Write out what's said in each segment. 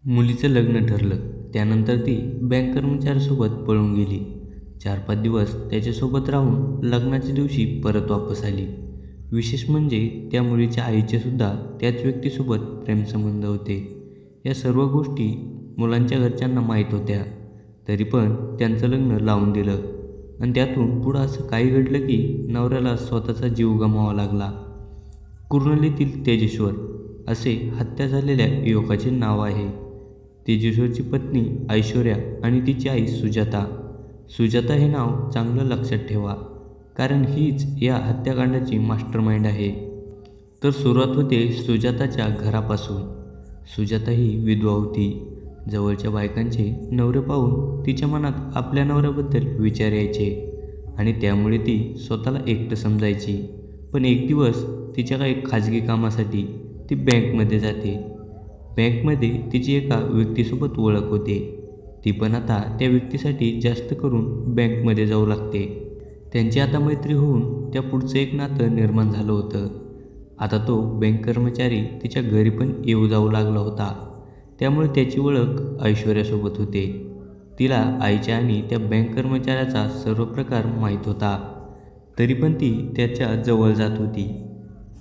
मुलीचं लग्न ठरलं. त्यानंतर ती बँक कर्मचाऱ्यासोबत पळून गेली. 4-5 दिवस त्याच्यासोबत राहून लग्नाच्या दिवशी परत वापस आली. विशेष म्हणजे त्या मुलीच्या आईचे सुद्धा त्याच व्यक्तीसोबत प्रेमसंबंध होते. या सर्व गोष्टी मुलांच्या घरच्यांना माहीत होत्या. तरी पण त्यांचं लग्न लावून दिलं. आणि त्यातून पुढं असं काही घडलं की नवऱ्याला स्वतःचा जीव गमवावा लागला. कुर्नलीतील तेजेश्वर असे हत्या झालेल्या युवकाचे नाव आहे. तेजेश्वरची पत्नी ऐश्वर्या आणि तिची आई सुजाता. सुजाता हे नाव चांगलं लक्षात ठेवा, कारण हीच या हत्याकांडाची मास्टरमाइंड आहे. तर सुरुवात होते सुजाताच्या घरापासून. सुजाता ही विधवा होती. जवळच्या बायकांचे नवरे पाहून तिच्या मनात आपल्या नवऱ्याबद्दल विचार यायचे आणि त्यामुळे ती स्वतःला एकटं समजायची. पण एक दिवस तिच्या काही खाजगी कामासाठी ती बँकमध्ये जाते. बँकमध्ये तिची एका व्यक्तीसोबत ओळख होते. ती पण आता त्या व्यक्तीसाठी जास्त करून बँकमध्ये जाऊ लागते. त्यांची आता मैत्री होऊन त्या पुढचं एक नातं निर्माण झालं होतं. आता तो बँक कर्मचारी तिच्या घरी पण येऊ जाऊ लागला होता. त्यामुळे त्याची ओळख ऐश्वर्यासोबत होते. तिला आईच्या आणि त्या बँक कर्मचाऱ्याचा सर्व प्रकार माहीत होता. तरी पण ती त्याच्या जवळ जात होती.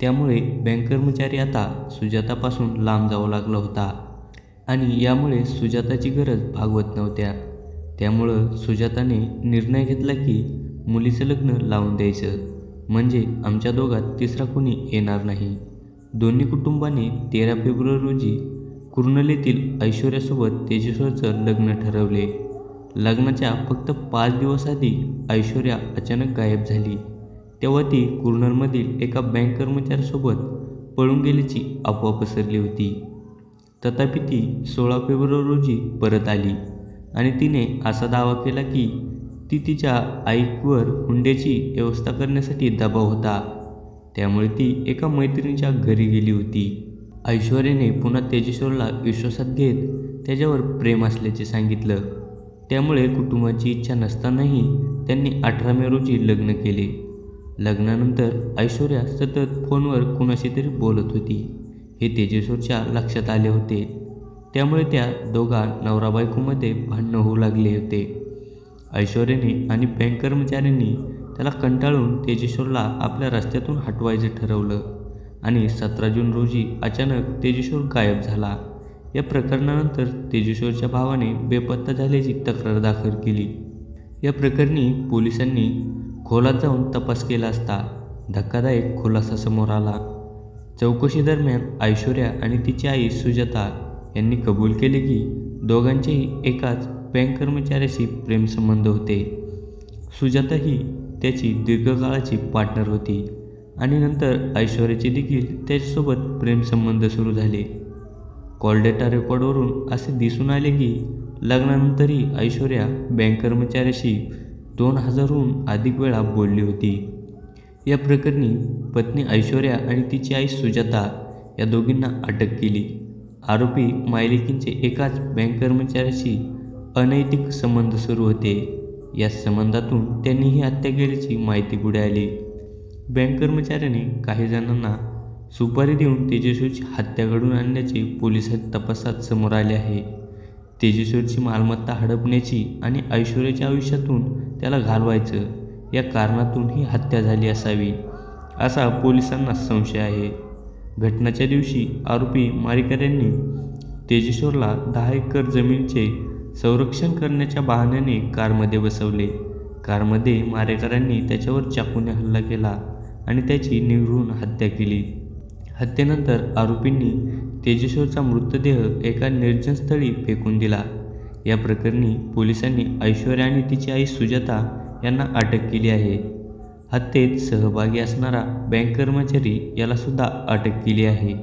त्यामुळे बँक कर्मचारी आता सुजातापासून लांब जाऊ लागला होता आणि यामुळे सुजाताची गरज भागवत नव्हत्या. त्यामुळं सुजाताने निर्णय घेतला की मुलीचं लग्न लावून द्यायचं, म्हणजे आमच्या दोघात तिसरा कोणी येणार नाही. दोन्ही कुटुंबाने 13 फेब्रुवारी रोजी कुर्नलीतील ऐश्वर्यासोबत तेजेश्वरचं लग्न ठरवले. लग्नाच्या फक्त 5 दिवस आधी ऐश्वर्या अचानक गायब झाली. तेव्हा ती कुर्नलमधील एका बँक कर्मचाऱ्यासोबत पळून गेल्याची अफवा पसरली होती. तथापि ती 16 फेब्रुवारी रोजी परत आली आणि तिने असा दावा केला की ती तिच्या आईवर हुंड्याची व्यवस्था करण्यासाठी दबाव होता. त्यामुळे ती एका मैत्रिणीच्या घरी गेली होती. ऐश्वर्याने पुन्हा तेजेश्वरला विश्वासात घेत त्याच्यावर प्रेम असल्याचे सांगितलं. त्यामुळे कुटुंबाची इच्छा नसतानाही त्यांनी 18 मे रोजी लग्न केले. लग्नानंतर ऐश्वर्या सतत फोनवर कुणाशी तरी बोलत होती. हे तेजेश्वरच्या लक्षात आले होते. त्यामुळे त्या दोघा नवरा बायकोमध्ये भांडणं होऊ लागले होते. ऐश्वर्याने आणि बँक कर्मचाऱ्यांनी त्याला कंटाळून तेजेश्वरला आपल्या रस्त्यातून हटवायचं ठरवलं आणि 17 जून रोजी अचानक तेजेश्वर गायब झाला. या प्रकरणानंतर तेजेश्वरच्या भावाने बेपत्ता झाल्याची तक्रार दाखल केली. या प्रकरणी पोलिसांनी खोलात जाऊन तपास केला असता धक्कादायक खुलासा समोर आला. चौकशीदरम्यान ऐश्वर्या आणि तिची आई सुजाता यांनी कबूल केले की दोघांचेही एकाच बँक कर्मचाऱ्याशी प्रेमसंबंध होते. सुजाता ही त्याची दीर्घकाळाची पार्टनर होती आणि नंतर ऐश्वर्याचे देखील त्याच्यासोबत प्रेमसंबंध सुरू झाले. कॉल डेटा रेकॉर्डवरून असे दिसून आले की लग्नानंतरही ऐश्वर्या बँक कर्मचाऱ्याशी 2000हून अधिक वेळा बोलली होती. या प्रकरणी पत्नी ऐश्वर्या आणि तिची आई सुजाता या दोघींना अटक केली. आरोपी मायलेकींचे एकाच बँक कर्मचाऱ्याशी अनैतिक संबंध सुरू होते. या संबंधातून त्यांनी ही हत्या केल्याची माहिती पुढे आली. बँक कर्मचाऱ्याने काही जणांना सुपारी देऊन तेजेश्वरची हत्या घडवून आणण्याचे पोलिसांच्या तपासात समोर आले आहे. तेजेश्वरची मालमत्ता हडपण्याची आणि ऐश्वर्याच्या आयुष्यातून त्याला घालवायचं या कारणातून ही हत्या झाली असावी, असा पोलिसांना संशय आहे. घटनाच्या दिवशी आरोपी मारेकऱ्यांनी तेजेश्वरला 10 एकर जमिनीचे संरक्षण करण्याच्या बहाण्याने कारमध्ये बसवले. कारमध्ये मारेकऱ्यांनी त्याच्यावर चाकूने हल्ला केला आणि त्याची निर्घृण हत्या केली. हत्येनंतर आरोपींनी तेजेश्वरचा मृतदेह एका निर्जन स्थळी फेकून दिला. या प्रकरणी पोलिसांनी ऐश्वर्या आणि तिची आई सुजाता यांना अटक केली आहे. हत्येत सहभागी असणारा बँक कर्मचारी याला सुद्धा अटक केली आहे.